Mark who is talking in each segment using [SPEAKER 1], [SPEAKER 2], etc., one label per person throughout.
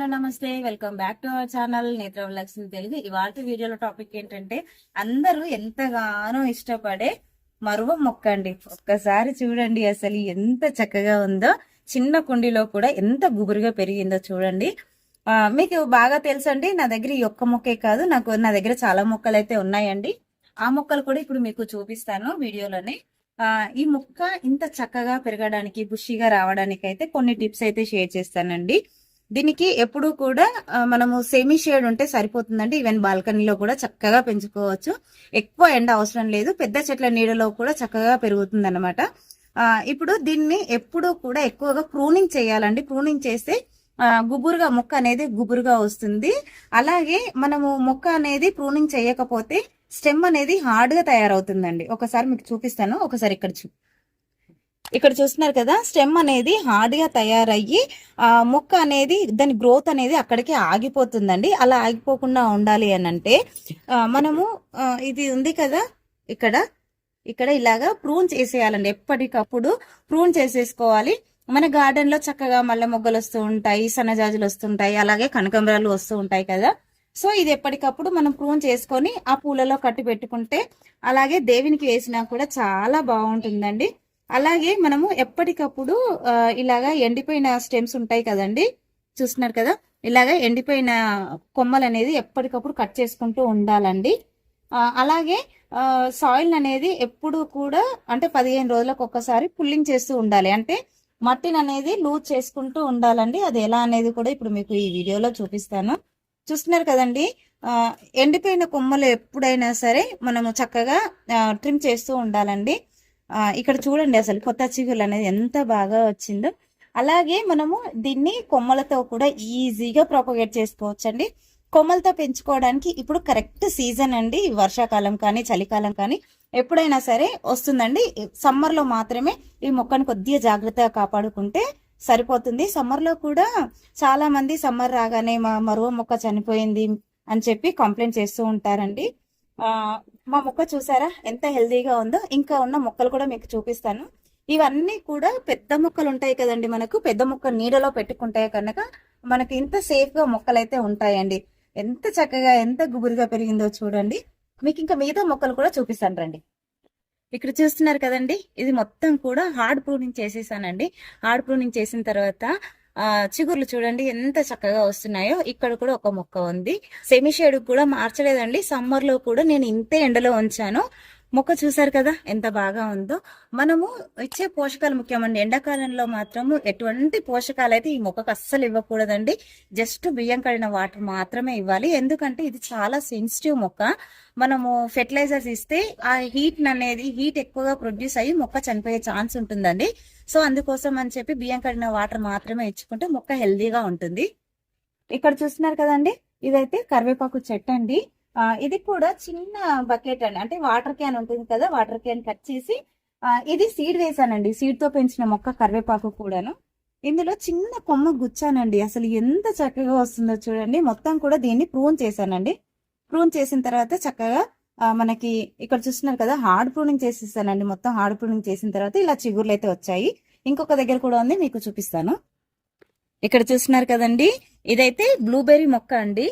[SPEAKER 1] Hello నమస్తే, welcome back to our channel నేత్రం లక్ష్మి తెలుగు. ఇవాళ వీడియోలో టాపిక్ ఏంటంటే అందరూ ఎంతగానో ఇష్టపడే మరువ మొక్క అండి. ఒక్కసారి చూడండి అసలు ఎంత చక్కగా ఉందో. చిన్న కుండీలో కూడా ఎంత గుబురుగా పెరిగిందో చూడండి. మీకు బాగా తెలుసండి, నా దగ్గర ఈ ఒక్క మొక్కే కాదు, నా దగ్గర చాలా మొక్కలు అయితే ఉన్నాయండి. ఆ మొక్కలు కూడా ఇప్పుడు మీకు చూపిస్తాను వీడియోలోనే. ఈ మొక్క ఇంత చక్కగా పెరగడానికి, బుషిగా రావడానికి అయితే కొన్ని టిప్స్ అయితే షేర్ చేస్తానండి. దీనికి ఎప్పుడు కూడా మనము సెమీ షేడ్ ఉంటే సరిపోతుందండి. ఈవెన్ బాల్కనీలో కూడా చక్కగా పెంచుకోవచ్చు. ఎక్కువ ఎండ అవసరం లేదు. పెద్ద చెట్ల నీడలో కూడా చక్కగా పెరుగుతుంది అనమాట. ఇప్పుడు దీన్ని ఎప్పుడు కూడా ఎక్కువగా ప్రూనింగ్ చేయాలండి. ప్రూనింగ్ చేస్తే గుబురుగా మొక్క అనేది గుబురుగా వస్తుంది. అలాగే మనము మొక్క అనేది ప్రూనింగ్ చేయకపోతే స్టెమ్ అనేది హార్డ్ గా తయారవుతుందండి. ఒకసారి మీకు చూపిస్తాను. ఒకసారి ఇక్కడ చూస్తున్నారు కదా, స్టెమ్ అనేది హార్డ్ గా తయారయ్యి మొక్క అనేది దాని గ్రోత్ అనేది అక్కడికి ఆగిపోతుందండి. అలా ఆగిపోకుండా ఉండాలి అని అంటే మనము ఇది ఉంది కదా, ఇక్కడ ఇలాగా ప్రూన్ చేసేయాలండి. ఎప్పటికప్పుడు ప్రూన్ చేసేసుకోవాలి. మన గార్డెన్ లో చక్కగా మల్లె మొగ్గలు వస్తూ ఉంటాయి, సన్నజాజులు వస్తుంటాయి, అలాగే కనకాంబరాలు వస్తూ ఉంటాయి కదా. సో ఇది ఎప్పటికప్పుడు మనం ప్రూన్ చేసుకొని ఆ పూలలో కట్టి పెట్టుకుంటే, అలాగే దేవునికి వేసినా కూడా చాలా బాగుంటుందండి. అలాగే మనము ఎప్పటికప్పుడు ఇలాగా ఎండిపోయిన స్టెమ్స్ ఉంటాయి కదండి, చూస్తున్నారు కదా, ఇలాగా ఎండిపోయిన కొమ్మలు అనేది ఎప్పటికప్పుడు కట్ చేసుకుంటూ ఉండాలండి. అలాగే సాయిల్ అనేది ఎప్పుడు కూడా అంటే 15 రోజులకు ఒక్కసారి పుల్లింగ్ చేస్తూ ఉండాలి. అంటే మట్టిని అనేది లూజ్ చేసుకుంటూ ఉండాలండి. అది ఎలా అనేది కూడా ఇప్పుడు మీకు ఈ వీడియోలో చూపిస్తాను. చూస్తున్నారు కదండి, ఎండిపోయిన కొమ్మలు ఎప్పుడైనా సరే మనము చక్కగా ట్రిమ్ చేస్తూ ఉండాలండి. ఇక్కడ చూడండి అసలు కొత్త చిగుళ్ళు అనేది ఎంత బాగా వచ్చిందో. అలాగే మనము దీన్ని కొమ్మలతో కూడా ఈజీగా ప్రొపగేట్ చేసుకోవచ్చు అండి. కొమ్మలతో పెంచుకోవడానికి ఇప్పుడు కరెక్ట్ సీజన్ అండి. వర్షాకాలం కానీ చలికాలం కానీ ఎప్పుడైనా సరే వస్తుందండి. సమ్మర్ లో మాత్రమే ఈ మొక్కను కొద్దిగా జాగ్రత్తగా కాపాడుకుంటే సరిపోతుంది. సమ్మర్ లో కూడా చాలా మంది సమ్మర్ రాగానే మా మరువ మొక్క చనిపోయింది అని చెప్పి కంప్లైంట్ చేస్తూ ఉంటారండి. మా మొక్క చూసారా ఎంత హెల్దీగా ఉందో. ఇంకా ఉన్న మొక్కలు కూడా మీకు చూపిస్తాను. ఇవన్నీ కూడా పెద్ద మొక్కలు ఉంటాయి కదండి, మనకు పెద్ద మొక్క నీడలో పెట్టుకుంటాయి కనుక మనకి ఇంత సేఫ్ గా మొక్కలు అయితే ఉంటాయండి. ఎంత చక్కగా ఎంత గుబురుగా పెరిగిందో చూడండి. మీకు ఇంకా మిగతా మొక్కలు కూడా చూపిస్తాను రండి. ఇక్కడ చూస్తున్నారు కదండి, ఇది మొత్తం కూడా హార్డ్ ప్రూనింగ్ చేసేసానండి. హార్డ్ ప్రూనింగ్ చేసిన తర్వాత చిగుర్లు చూడండి ఎంత చక్కగా వస్తున్నాయో. ఇక్కడ కూడా ఒక మొక్క ఉంది. సెమీ షేడ్ కూడా మార్చలేదండి. సమ్మర్ లో కూడా నేను ఇంతే ఎండలో ఉంచాను. మొక్క చూసారు కదా ఎంత బాగా ఉందో. మనము ఇచ్చే పోషకాలు ముఖ్యమండి. ఎండాకాలంలో మాత్రము ఎటువంటి పోషకాలు అయితే ఈ మొక్కకు అస్సలు ఇవ్వకూడదండి. జస్ట్ బియ్యం కడిగిన వాటర్ మాత్రమే ఇవ్వాలి. ఎందుకంటే ఇది చాలా సెన్సిటివ్ మొక్క. మనము ఫెర్టిలైజర్స్ ఇస్తే ఆ హీట్ ఎక్కువగా ప్రొడ్యూస్ అయ్యి మొక్క చనిపోయే ఛాన్స్ ఉంటుందండి. సో అందుకోసం అని చెప్పి బియ్యం కడిగిన వాటర్ మాత్రమే ఇచ్చుకుంటే మొక్క హెల్దీగా ఉంటుంది. ఇక్కడ చూస్తున్నారు కదండి, ఇదైతే కరివేపాకు చెట్టు అండి. ఇది కూడా చిన్న బకెట్ అండి, అంటే వాటర్ క్యాన్ ఉంటుంది కదా, వాటర్ క్యాన్ కట్ చేసి ఇది సీడ్ వేసానండి. సీడ్ తో పెంచిన మొక్క కరివేపాకు కూడాను. ఇందులో చిన్న కొమ్మ గుచ్చానండి. అసలు ఎంత చక్కగా వస్తుందో చూడండి. మొత్తం కూడా దీన్ని ప్రూన్ చేశానండి. ప్రూన్ చేసిన తర్వాత చక్కగా మనకి ఇక్కడ చూస్తున్నారు కదా, హార్డ్ ప్రూనింగ్ చేసేసానండి. మొత్తం హార్డ్ ప్రూనింగ్ చేసిన తర్వాత ఇలా చిగుర్లు అయితే వచ్చాయి. ఇంకొక దగ్గర కూడా ఉంది, మీకు చూపిస్తాను. ఇక్కడ చూస్తున్నారు కదండి, ఇదైతే బ్లూబెర్రీ మొక్క అండి.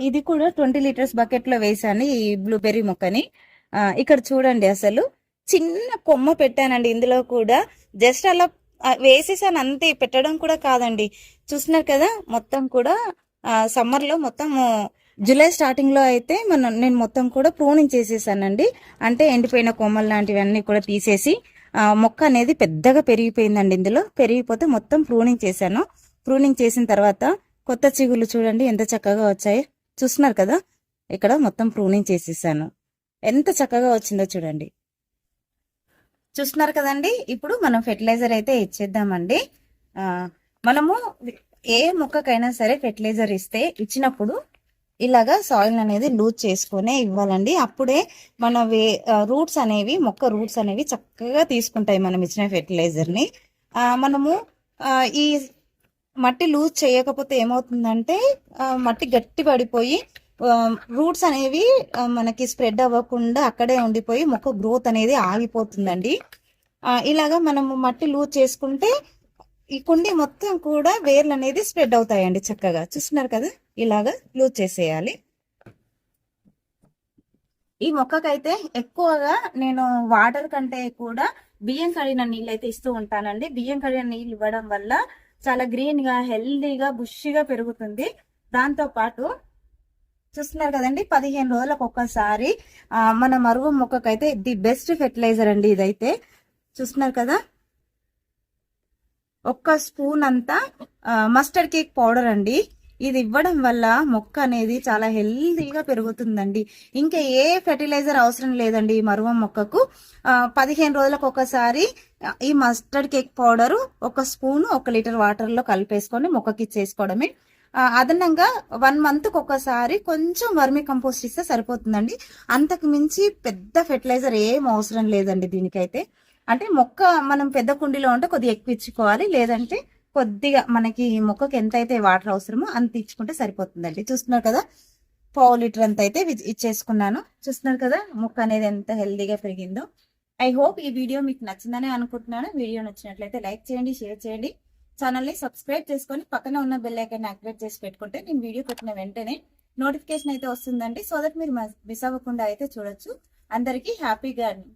[SPEAKER 1] ఇది కూడా 20 లీటర్స్ బకెట్ లో వేసాను ఈ బ్లూబెర్రీ మొక్కని. ఇక్కడ చూడండి అసలు చిన్న కొమ్మ పెట్టానండి. ఇందులో కూడా జస్ట్ అలా వేసేసాను అంతే, పెట్టడం కూడా కాదండి. చూస్తున్నారు కదా, మొత్తం కూడా సమ్మర్ లో మొత్తం జూలై స్టార్టింగ్ లో అయితే నేను మొత్తం కూడా ప్రూనింగ్ చేసేసానండి. అంటే ఎండిపోయిన కొమ్మలు లాంటివన్నీ కూడా తీసేసి మొక్క అనేది పెద్దగా పెరిగిపోయిందండి. ఇందులో పెరిగిపోతే మొత్తం ప్రూనింగ్ చేశాను. ప్రూనింగ్ చేసిన తర్వాత కొత్త చిగుళ్ళు చూడండి ఎంత చక్కగా వచ్చాయి. చూస్తున్నారు కదా, ఇక్కడ మొత్తం ప్రూనింగ్ చేసేసాను. ఎంత చక్కగా వచ్చిందో చూడండి. చూస్తున్నారు కదండి, ఇప్పుడు మనం ఫెర్టిలైజర్ అయితే ఇచ్చేద్దామండి. మనము ఏ మొక్కకైనా సరే ఫెర్టిలైజర్ ఇచ్చినప్పుడు ఇలాగా సాయిల్ అనేది లూజ్ చేసుకునే ఇవ్వాలండి. అప్పుడే మన మొక్క రూట్స్ అనేవి చక్కగా తీసుకుంటాయి మనం ఇచ్చిన ఫెర్టిలైజర్ ని. మనము ఈ మట్టి లూజ్ చేయకపోతే ఏమవుతుందంటే మట్టి గట్టి పడిపోయి రూట్స్ అనేవి మనకి స్ప్రెడ్ అవ్వకుండా అక్కడే ఉండిపోయి మొక్క గ్రోత్ అనేది ఆగిపోతుందండి. ఇలాగా మనము మట్టి లూజ్ చేసుకుంటే ఈ కుండి మొత్తం కూడా వేర్లు అనేది స్ప్రెడ్ అవుతాయండి చక్కగా. చూస్తున్నారు కదా, ఇలాగా లూజ్ చేసేయాలి. ఈ మొక్కకైతే ఎక్కువగా నేను వాటర్ కంటే కూడా బియ్యం కడిగిన నీళ్ళు అయితే ఇస్తూ ఉంటానండి. బియ్యం కడిగిన నీళ్ళు ఇవ్వడం వల్ల చాలా గ్రీన్ గా, హెల్దీగా, బుషిగా పెరుగుతుంది. దాంతో పాటు చూస్తున్నారు కదండి, 15 రోజులకు ఒక్కసారి మన మరుగు మొక్కకైతే ది బెస్ట్ ఫెర్టిలైజర్ అండి ఇదైతే. చూస్తున్నారు కదా, ఒక్క స్పూన్ అంతా మస్టర్డ్ కేక్ పౌడర్ అండి. ఇది ఇవ్వడం వల్ల మొక్క అనేది చాలా హెల్దీగా పెరుగుతుందండి. ఇంకా ఏ ఫెర్టిలైజర్ అవసరం లేదండి ఈ మరువం మొక్కకు. 15 రోజులకు ఒకసారి ఈ మస్టర్డ్ కేక్ పౌడర్ ఒక స్పూన్ 1 లీటర్ వాటర్ లో కలిపేసుకొని మొక్కకి ఇచ్చేసుకోవడమే. అదనంగా 1 మంత్ కి ఒకసారి కొంచెం వర్మి కంపోస్ట్ ఇస్తే సరిపోతుందండి. అంతకు మించి పెద్ద ఫెర్టిలైజర్ ఏం అవసరం లేదండి దీనికైతే. అంటే మొక్క మనం పెద్ద కుండీలో ఉంటే కొద్దిగా ఎక్కువ ఇచ్చుకోవాలి, లేదంటే కొద్దిగా మనకి మొక్కకి ఎంత అయితే వాటర్ అవసరమో అంత ఇచ్చుకుంటే సరిపోతుందండి. చూస్తున్నారు కదా, 1/2 లీటర్ అంత అయితే ఇచ్చేసుకున్నాను. చూస్తున్నారు కదా మొక్క అనేది ఎంత హెల్దీగా పెరిగిందో. ఐ హోప్ ఈ వీడియో మీకు నచ్చిందని అనుకుంటున్నాను. వీడియో నచ్చినట్లయితే లైక్ చేయండి, షేర్ చేయండి. ఛానల్ని సబ్స్క్రైబ్ చేసుకొని పక్కన ఉన్న బెల్ ఐకాన్ యాక్టివేట్ చేసి పెట్టుకుంటే నేను వీడియో పెట్టిన వెంటనే నోటిఫికేషన్ అయితే వస్తుందండి. సో దట్ మీరు మిస్ అవ్వకుండా అయితే చూడొచ్చు. అందరికీ హ్యాపీ గార్డెనింగ్.